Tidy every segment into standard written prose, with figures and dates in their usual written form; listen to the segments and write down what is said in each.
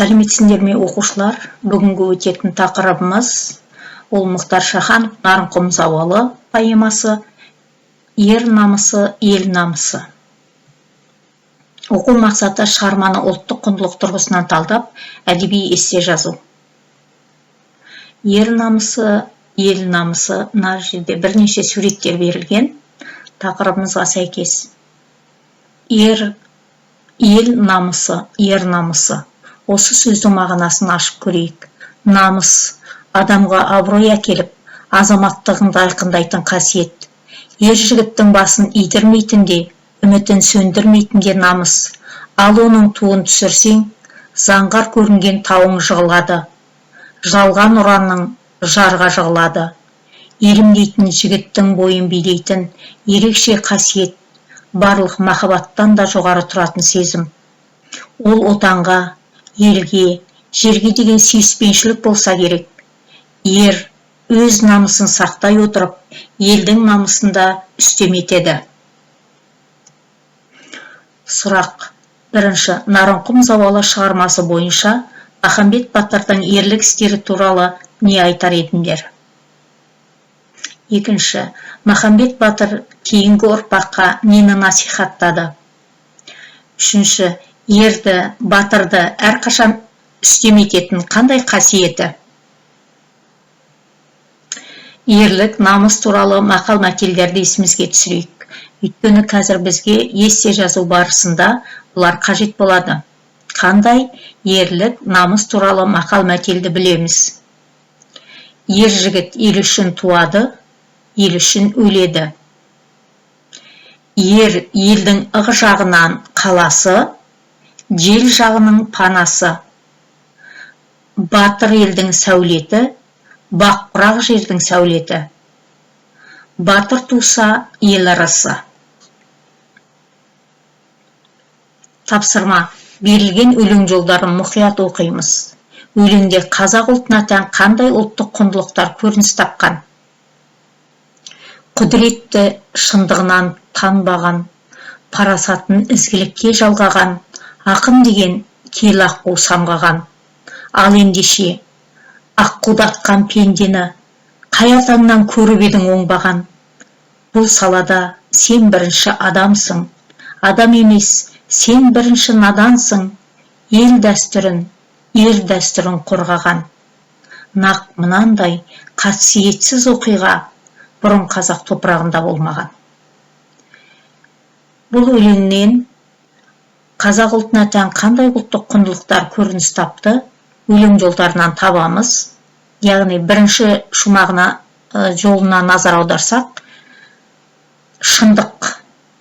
Сәлеметсіңдер ме оқушылар? Бүгінгі өтетін тақырыбымыз ол Мұхтар Шаханов Нарынқұм зауалы поэмасы «Ер намысы, ел намысы». Оқу мақсаты шығарманы ұлттық құндылық тұрғысынан талдап, әдеби эссе жазу. Ер намысы, ел намысы, мына жерде бірнеше суреттер берілген. Тақырыбымызға сәйкес. Ел намысы, ер намысы. Осы сөздің мағынасын ашып көрейік. Намыс, адамға абырой әкеліп, азаматтығыңды айқындайтын қасиет. Ер жігіттің басын идірмейтін де, үмітін сөндірмейтін де намыс. Ал оның туын түсірсең, заңғар көрінген тауың жығылады. Жалған ұранның жарға жығылады. Елім дейтін жігіттің бойын билейтін ерекше қасиет, барлық махаббаттан да жоғары тұратын сезім. Ол отанға, елге, жерге деген сүйіспеншілік болса керек. Ер өз намысын сақтай отырып, елдің намысында үстем етеді. Сұрақ. Бірінші, Нарынқұм зауалы шығармасы бойынша Махамбет батырдың ерлік істері туралы не айтар едіңдер? Екінші, Махамбет батыр кейінгі ұрпаққа нені насихаттады? Үшінші, ерді, батырды әрқашан үстем ететін қандай қасиеті? Ерлік, намыс туралы мақал-мәтелдерді есімізге түсірейік. Өйткені қазір бізге эссе жазу барысында бұлар қажет болады. Қандай ерлік, намыс туралы мақал-мәтелді білеміз? Ер жігіт ел үшін туады, ел үшін өледі. Ер елдің ық жағынан қаласы, жел жағының панасы. Батыр елдің сәулеті, бақ-құрақ жердің сәулеті. Батыр туса, ел ырысы. Тапсырма. Берілген өлең жолдарын мұқият оқимыз. Өлеңде қазақ ұлтына тән қандай ұлттық құндылықтар көрініс тапқан? Құдіретті шындығынан танбаған, парасатын ізгілікке жалғаған, ақын деген кел аққу самғаған. Ал ендеше, аққудатқан пендені қай атаңнан көріп едің оңбаған? Бұл салада сен бірінші адамсың. Адам емес, сен бірінші надансың. Ел дәстүрін, ер дәстүрін қорғаған. Нақ мынандай қасиетсіз оқиға бұрын қазақ топырағында болмаған. Бұл өлеңнен қазақ ұлтына тән қандай ұлттық құндылықтар көрініс тапты? Өлең жолдарынан табамыз. Яғни бірінші шумағына жолына назар аударсақ, шындық,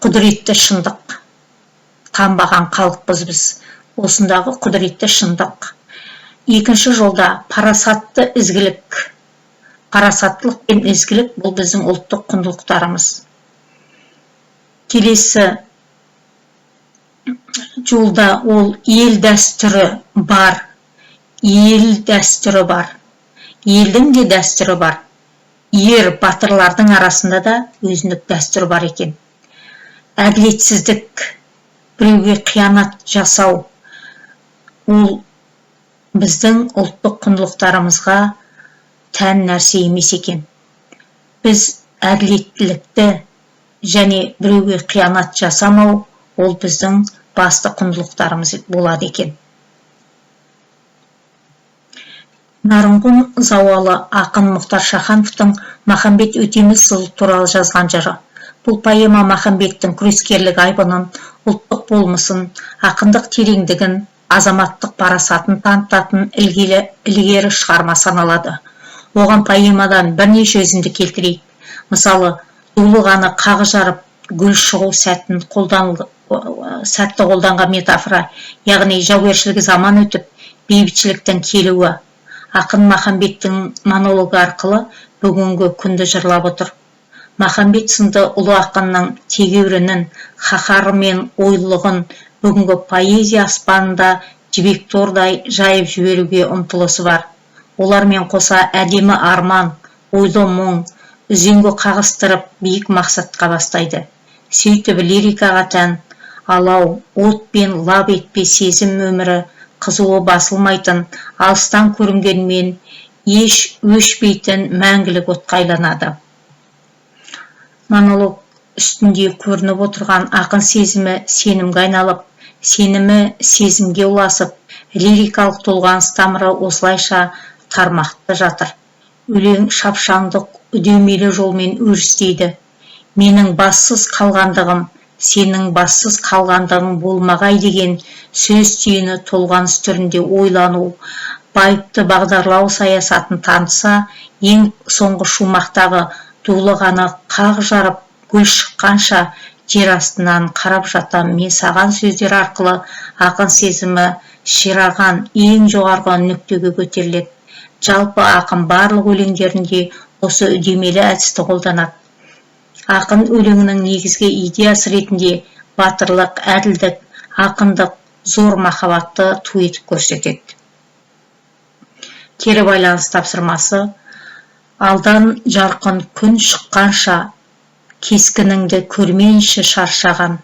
құдіретті шындық. Танбаған халықпыз біз. Осындағы құдіретті шындық. Екінші жолда парасатты ізгілік. Парасаттылық пен ізгілік бұл біздің ұлттық құндылықтарымыз. Келесі жолда ол ел дәстүрі бар. Ел дәстүрі бар. Елдің де дәстүрі бар. Ер батырлардың арасында да өзіндік дәстүр бар екен. Әділетсіздік, біреуге қиянат жасау, ол біздің ұлттық құндылықтарымызға тән нәрсе емес екен. Біз әділеттілікті және біреуге қиянат жасамау, ол біздің басты құндылықтарымыз болады екен. Нарынқұм зауалы ақын Мұхтар Шахановтың Махамбет Өтемісұлы туралы жазған жыры. Бұл поэма Махамбеттің күрескерлік айбынын, ұлттық болмысын, ақындық тереңдігін, азаматтық парасатын танытатын ілгері шығарма саналады. Оған поэмадан бірнеше үзінді келтірейік. Мысалы, дулығаны қағы жарып, гүл шығу сәтті қолданған метафора, яғни жаугершілік заман өтіп, бейбітшіліктің келуі. Ақын Махамбеттің монологы арқылы бүгінгі күнді жырлап отыр. Махамбет сынды ұлы ақынның тегеурінін, қаһары мен ойлығын бүгінгі поэзия аспанында жібек тордай жайып жіберуге ұмтылысы бар. Олармен қоса әдемі арман, ойлы мұң, үзеңгі қағыстырып биік мақсатқа бастайды. Сөйтіп лирикаға тән алау, от пен лап етпе сезім өмірі қызуы басылмайтын, алыстан көрінгенмен еш өшпейтін мәңгілік отқа айланады. Монолог үстінде көрініп отырған ақын сезімі сенімге айналып, сенімі сезімге ұласып, лирикалық толғаныс тамыры осылайша тармақты жатыр. Өлең шапшаңдық үдемелі жолмен өрістейді. Менің бассыз қалғандығым, сенің бассыз қалғандығың болмағай деген сөз түйіні толғаныс түрінде ойлану, байыпты бағдарлау саясатын таныса, ең соңғы шумақтағы дулығаны қақ жарып, гүл шыққанша жер астынан қарап жатам мен саған сөздер арқылы ақын сезімі шираған ең жоғарғы нүктеге көтеріледі. Жалпы ақын барлық өлеңдерінде осы үдемелі әдісті қолданады. Ақын өлеңінің негізгі идеясы ретінде батырлық, әділдік, ақындық, зор махаббатты ту етіп көрсетеді. Кері байланыс тапсырмасы: алдан жарқын күн шыққанша, кескініңді көрмейінше шаршаған,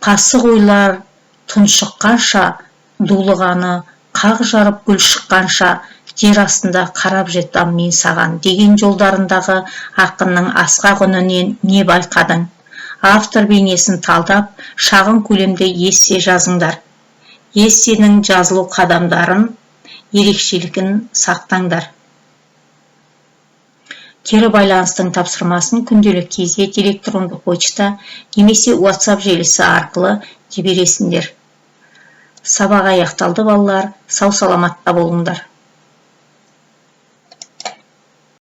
пасық ойлар тұншыққанша, дулығаны қақ жарып гүл шыққанша, жер астында қарап жетам мен саған деген жолдарындағы ақынның асқақ үнінен не байқадың? Автор бейнесін талдап, шағын көлемде эссе жазыңдар. Эссенің жазылу қадамдарын, ерекшелігін сақтаңдар. Кері байланыстың тапсырмасын күнделік кезет электронды почта немесе WhatsApp желісі арқылы жібересіңдер. Сабақ аяқталды балалар, сау саламатта болыңдар.